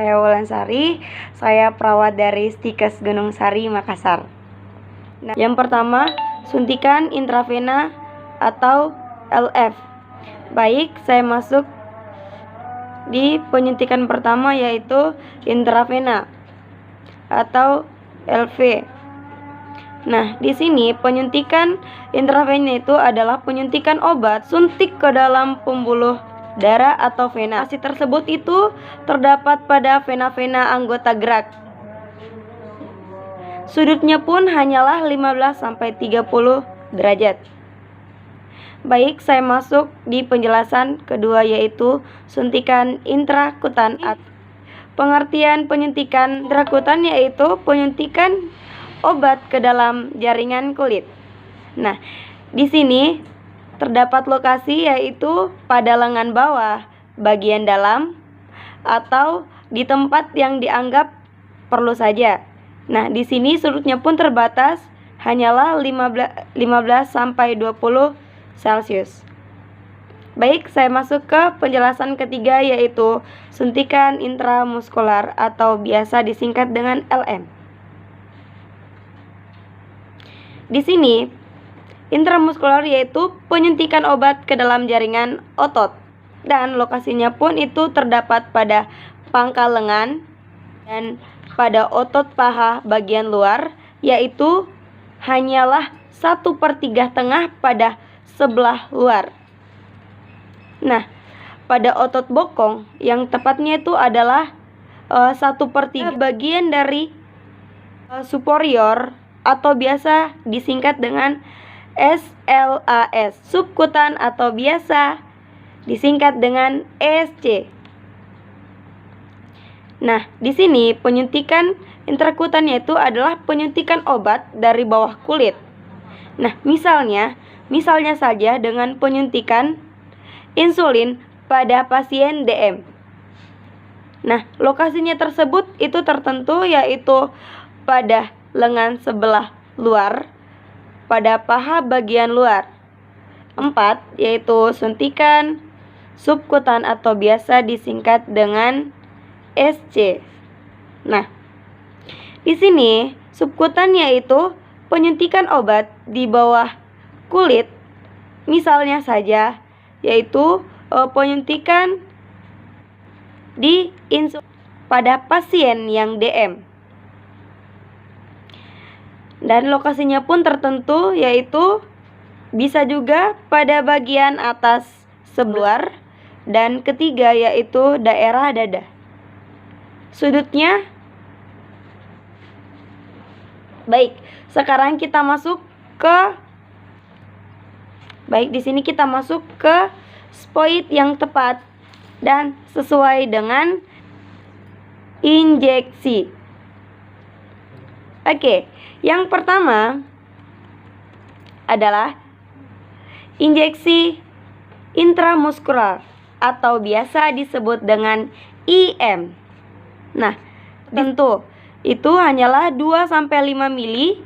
Saya Wulansari, saya perawat dari Stikes Gunung Sari, Makassar. Nah, yang pertama, suntikan intravena atau LF. Baik, saya masuk di penyuntikan pertama yaitu intravena atau LV. Nah, di sini penyuntikan intravena itu adalah penyuntikan obat suntik ke dalam pembuluh darah atau vena. Lokasi tersebut itu terdapat pada vena-vena anggota gerak. Sudutnya pun hanyalah 15-30 derajat. Baik, saya masuk di penjelasan kedua yaitu suntikan intrakutan. Pengertian penyuntikan intrakutan yaitu penyuntikan obat ke dalam jaringan kulit. Nah, di sini terdapat lokasi yaitu pada lengan bawah, bagian dalam, atau di tempat yang dianggap perlu saja. Nah, di sini sudutnya pun terbatas hanyalah 15-20 Celcius. Baik, saya masuk ke penjelasan ketiga yaitu suntikan intramuskular atau biasa disingkat dengan LM. Di sini intramuskular yaitu penyuntikan obat ke dalam jaringan otot dan lokasinya pun itu terdapat pada pangkal lengan dan pada otot paha bagian luar yaitu hanyalah 1/3 tengah pada sebelah luar. Nah, pada otot bokong yang tepatnya itu adalah 1/3 bagian dari superior atau biasa disingkat dengan SLAS, subkutan atau biasa disingkat dengan ESC. Nah, di sini penyuntikan intrakutan yaitu adalah penyuntikan obat dari bawah kulit. Nah, misalnya saja dengan penyuntikan insulin pada pasien DM. Nah, lokasinya tersebut itu tertentu yaitu pada lengan sebelah luar, pada paha bagian luar. 4 yaitu suntikan subkutan atau biasa disingkat dengan SC. Nah, di sini subkutan yaitu penyuntikan obat di bawah kulit, misalnya saja yaitu penyuntikan di insulin pada pasien yang DM. Dan lokasinya pun tertentu yaitu bisa juga pada bagian atas sebelah dan ketiga yaitu daerah dada. Sudutnya baik, sekarang kita masuk ke di sini kita masuk ke spoid yang tepat dan sesuai dengan injeksi. Oke, yang pertama adalah injeksi intramuskular atau biasa disebut dengan IM. Nah, tentu itu hanyalah 2-5 mili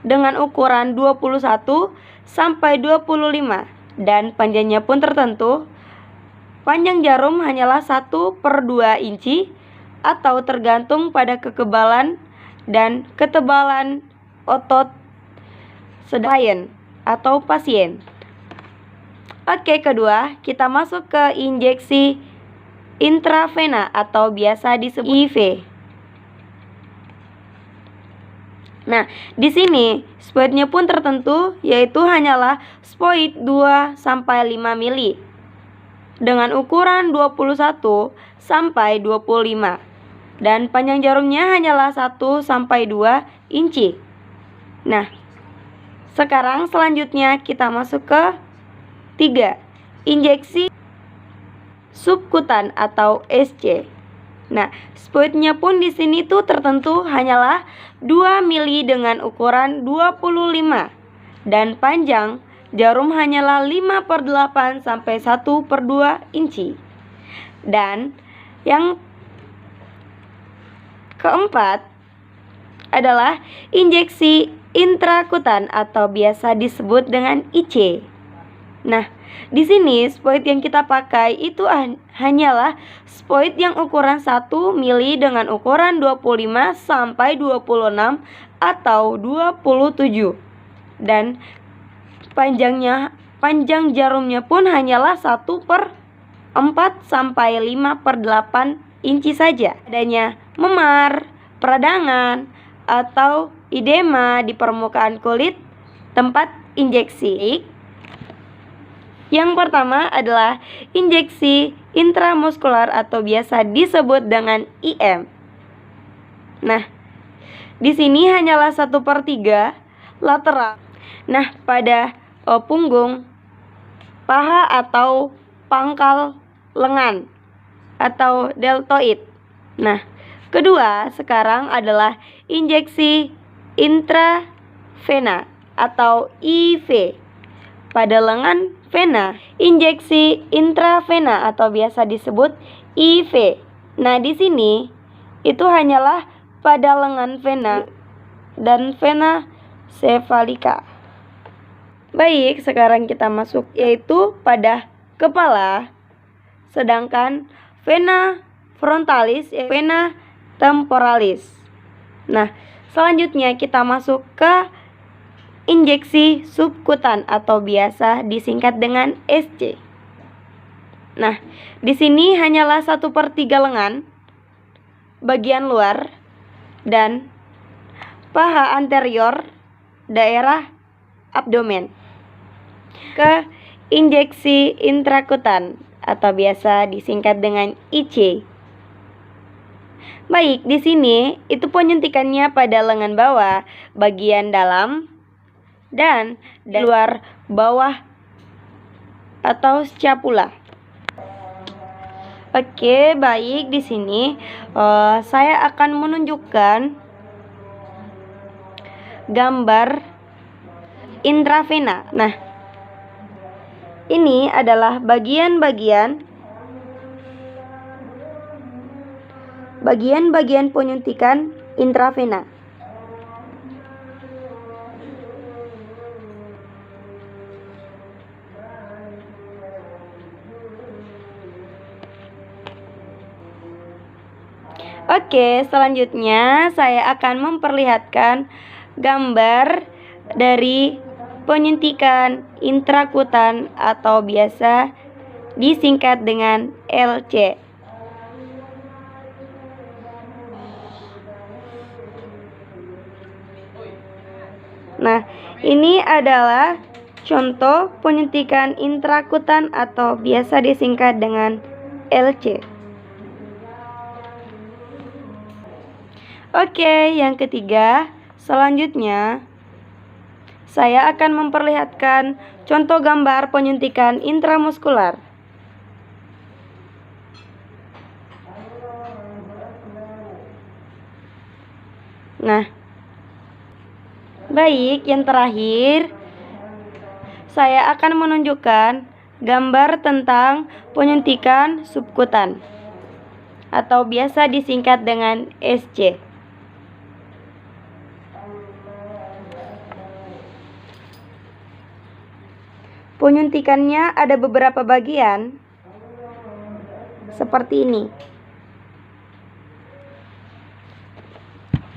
dengan ukuran 21-25 dan panjangnya pun tertentu. Panjang jarum hanyalah 1/2 inci atau tergantung pada kekebalan dan ketebalan otot klien atau pasien. Oke, kedua kita masuk ke injeksi intravena atau biasa disebut IV. Nah, di sini spoidnya pun tertentu yaitu hanyalah spoid 2-5 mili dengan ukuran 21-25 dan panjang jarumnya hanyalah 1-2 inci. Nah, sekarang selanjutnya kita masuk ke 3, injeksi subkutan atau SC. Nah, spoidnya pun di sini tuh tertentu hanyalah 2 mili dengan ukuran 25 dan panjang jarum hanyalah 5/8 sampai 1/2 inci. Dan yang keempat adalah injeksi intrakutan atau biasa disebut dengan IC. Nah, di sini spoid yang kita pakai itu hanyalah spoid yang ukuran 1 mili dengan ukuran 25 sampai 26 atau 27. Dan panjang jarumnya pun hanyalah 1/4 sampai 5/8 inci saja. Adanya memar, peradangan, atau edema di permukaan kulit tempat injeksi. Yang pertama adalah injeksi intramuskular atau biasa disebut dengan IM. Nah, di sini hanyalah 1/3 lateral. Nah, pada punggung, paha atau pangkal lengan atau deltoid. Nah, kedua sekarang adalah injeksi intravena atau IV. Pada lengan vena, injeksi intravena atau biasa disebut IV. Nah, di sini itu hanyalah pada lengan vena dan vena cephalika. Baik, sekarang kita masuk yaitu pada kepala. Sedangkan vena frontalis, vena temporalis. Nah, selanjutnya kita masuk ke injeksi subkutan atau biasa disingkat dengan SC. Nah, di sini hanyalah 1/3 lengan bagian luar dan paha anterior daerah abdomen. Ke injeksi intrakutan atau biasa disingkat dengan IC. Baik, di sini itu penyuntikannya pada lengan bawah, bagian dalam dan luar bawah atau scapula. Oke, baik, di sini saya akan menunjukkan gambar intravena. Nah, ini adalah bagian-bagian penyuntikan intravena. Oke, selanjutnya saya akan memperlihatkan gambar dari penyuntikan intrakutan atau biasa disingkat dengan LC. Nah, ini adalah contoh penyuntikan intrakutan atau biasa disingkat dengan LC. Oke, yang ketiga, selanjutnya saya akan memperlihatkan contoh gambar penyuntikan intramuskular. Nah, baik, yang terakhir saya akan menunjukkan gambar tentang penyuntikan subkutan atau biasa disingkat dengan SC. Penyuntikannya ada beberapa bagian seperti ini.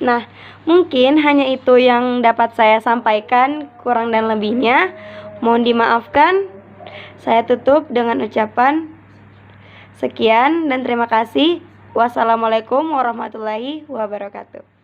Nah, mungkin hanya itu yang dapat saya sampaikan, kurang dan lebihnya mohon dimaafkan. Saya tutup dengan ucapan sekian dan terima kasih. Wassalamualaikum warahmatullahi wabarakatuh.